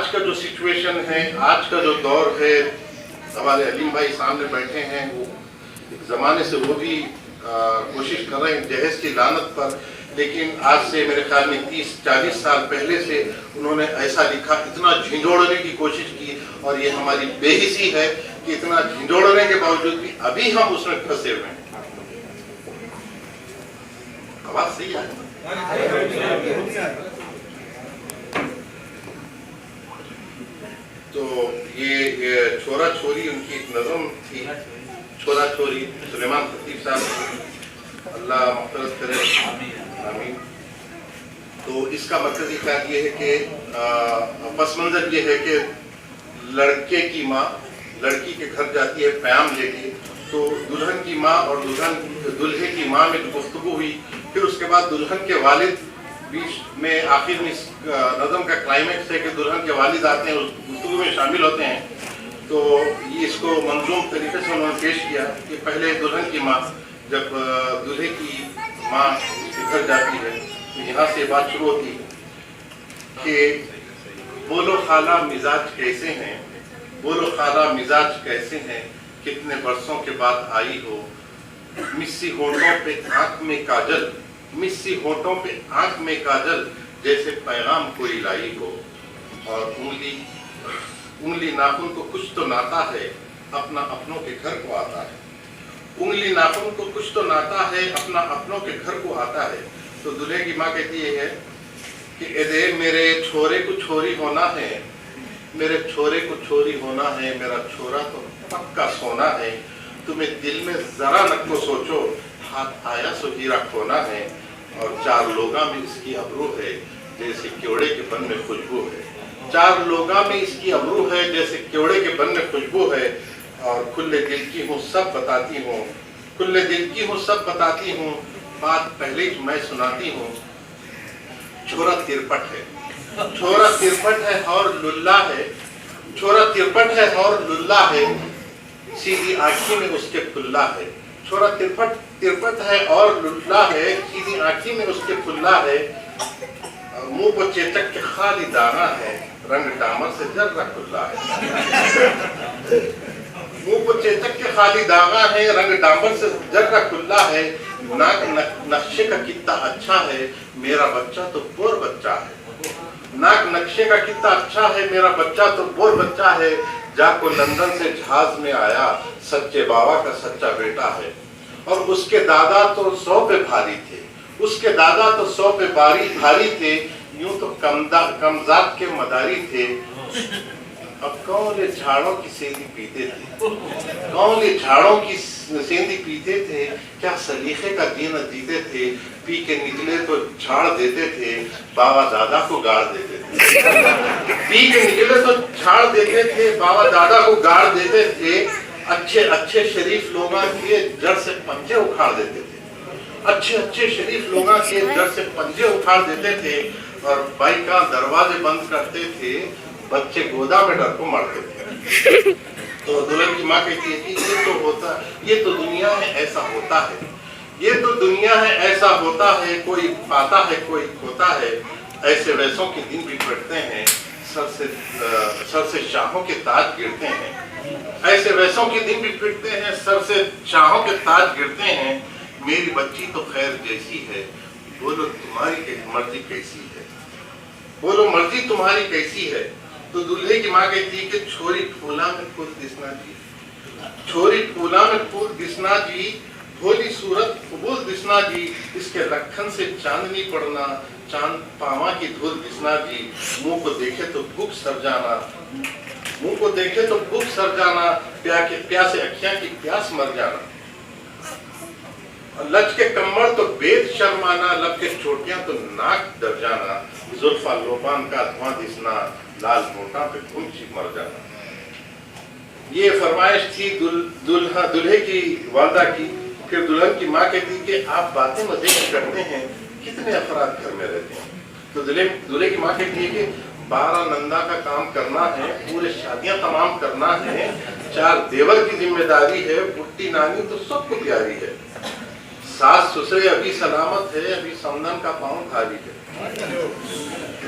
آج کا جو سچویشن ہے، آج کا جو دور ہے، ہمارے علیم بھائی سامنے بیٹھے ہیں، وہ ایک زمانے سے وہ بھی کوشش کر رہے ہیں جہیز کی لعنت پر، لیکن آج سے میرے خیال میں 30-40 سال پہلے سے انہوں نے ایسا لکھا، اتنا جھنجھوڑنے کی کوشش کی، اور یہ ہماری بے حسی ہے کہ اتنا جھنجھوڑنے کے باوجود بھی ابھی ہم اس میں پھنسے ہوئے ہیں۔ آواز صحیح ہے؟ تو یہ چھورا چھوری ان کی ایک نظم تھی، چھورا چھوری، سلیمان خطیب صاحب، اللہ مغفرت کرے، آمین۔ تو اس کا مرکزی خیال یہ ہے کہ پس منظر یہ ہے کہ لڑکے کی ماں لڑکی کے گھر جاتی ہے پیام لے کے، تو دلہن کی ماں اور دلہے کی ماں میں گفتگو ہوئی، پھر اس کے بعد دلہن کے والد بیچ میں، آخر میں اس نظم کا کلائمیکس ہے کہ دلہن کے والد آتے ہیں، اس گفتگو میں شامل ہوتے ہیں۔ تو یہ اس کو منظوم طریقے سے انہوں نے پیش کیا کہ پہلے دلہن کی ماں جب دلہے کی ماں اس کے گھر جاتی ہے تو یہاں سے بات شروع ہوتی کہ بولو خالہ مزاج کیسے ہیں، بولو خالہ مزاج کیسے ہیں، کتنے برسوں کے بعد آئی ہو، مسی ہونٹوں پہ آنکھ میں کاجل، مسی ہونٹوں پہ آنکھ میں کاجل، جیسے پیغام کوئی لائی ہو، اور انگلی ناخن کو کچھ تو ناتا ہے، اپنا اپنوں کے گھر کو آتا ہے، انگلی ناخن کو کچھ تو ناتا ہے، اپنا اپنوں کے گھر کو آتا ہے۔ تو دلہے کی ماں کہتی ہے کہ اے دے میرے چھورے کو چھوری ہونا ہے، میرے چھورے کو چھوری ہونا ہے، میرا چھورا تو پکا سونا ہے، تمہیں دل میں ذرا نہ کو سوچو، ہاتھ آیا سو ہیرا کھونا ہے، اور چار لوگاں میں اس کی ابرو ہے، جیسے کیوڑے کے بن میں خوشبو ہے، چار لوگاں میں اس کی ابرو ہے، جیسے کیوڑے کے بن میں خوشبو ہے، اور کھلے دل کی ہوں سب بتاتی ہوں، کھلے دل کی ہوں سب بتاتی ہوں، بات پہلے ہی میں سناتی ہوں، چھورا ترپٹ ہے، چھورا ترپٹ ہے اور للہ ہے، چھورا ترپٹ ہے اور للہ ہے، سیدھی آنکھی میں اس کے پھلا ہے، چھورا ترپٹ ہے اور للہ ہے، سیدھی آنکھی میں اس کے پھلا ہے، منہ کو چیچک کے خالی دانا ہے، رنگ ڈامر سے ذرہ کھلا ہے، منہ کو چیچک کے خالی داغا ہے، رنگ ڈامر سے ذرہ کھلا ہے، ناک نقشے کا کتنا اچھا ہے، میرا بچہ تو بور بچہ ہے، ناک نقشے کا کتنا اچھا ہے، میرا بچہ تو بور بچہ ہے، جا کو لندن سے جہاز میں آیا، سچے بابا کا سچا بیٹا ہے، اور اس کے دادا تو 100 پہ بھاری تھے، اس کے دادا تو 100 پہ بھاری تھے، یوں تو کمزاد کے مداری تھے، اب کون یہ جھاڑوں کی سیندی پیتے تھے، کون یہ جھاڑوں کی سیندی پیتے تھے، کیا سلیقے کا جینا جیتے تھے، پی کے نکلے تو جھاڑ دیتے تھے، بابا دادا کو گاڑ دیتے تھے، پی کے نکلے تو جھاڑ دیتے تھے، بابا دادا کو گاڑ دیتے تھے، اچھے شریف لوگاں کے جڑ سے پنجے اکھاڑ دیتے تھے، اچھے شریف لوگاں کے جڑ سے پنجے اکھاڑ دیتے تھے، اور بھائی کا دروازے بند کرتے تھے، بچے گودا میں ڈر کو مارتے تھے۔ تو دلہن کی ماں کہتی ہے کہ یہ تو دنیا ہے ایسا ہوتا ہے، یہ تو دنیا ہے ایسا ہوتا ہے، کوئی پاتا ہے کوئی کھوتا ہے، ایسے ویسوں کے دن بھی پڑتے ہیں، سر سے شاہوں کے تاج گرتے ہیں، ایسے ویسوں کے دن بھی پھرتے ہیں، سر سے شاہوں کے تاج گرتے ہیں، میری بچی تو خیر جیسی ہے، بولو تمہاری مرضی کیسی ہے، بولو مرضی تمہاری کیسی ہے۔ تو دلہے کی ماں کہتی ہے کہ چھوری پھولا میں پھول دسنا جی، چھوری پھولا میں پھول دسنا جی، بھولی صورت قبول دسنا جی، اس کے لکھن سے چاندنی پڑنا، چاند پاواں کی دھول دسنا جی، منہ کو دیکھے تو بھوک سر جانا، منہ کو دیکھے تو بھوک سر جانا، پیاسے اکھیاں کی پیاس مر جانا، لچ کے کمر تو بید شرمانا، لب کے چوٹیاں تو ناک ڈر جانا، زلفا لوبان کا دھواں دسنا، لال موٹا پہ گھنچی مر جانا۔ یہ فرمائش تھی دلہے کی والدہ کی۔ پھر دلہن کی ماں کہتی کہ آپ باتیں مزے میں کرتے ہیں، کتنے افراد گھر میں رہتے ہیں؟ تو دلہے کی ماں کہتی ہے کہ 12 نندا کا کام کرنا ہے، پورے شادیاں تمام کرنا ہے، 4 دیور کی ذمہ داری ہے، بٹی نانی تو سب کو پیاری ہے، ساس سسرے ابھی سلامت ہے، ابھی سمندن کا پاؤں بھاری ہے۔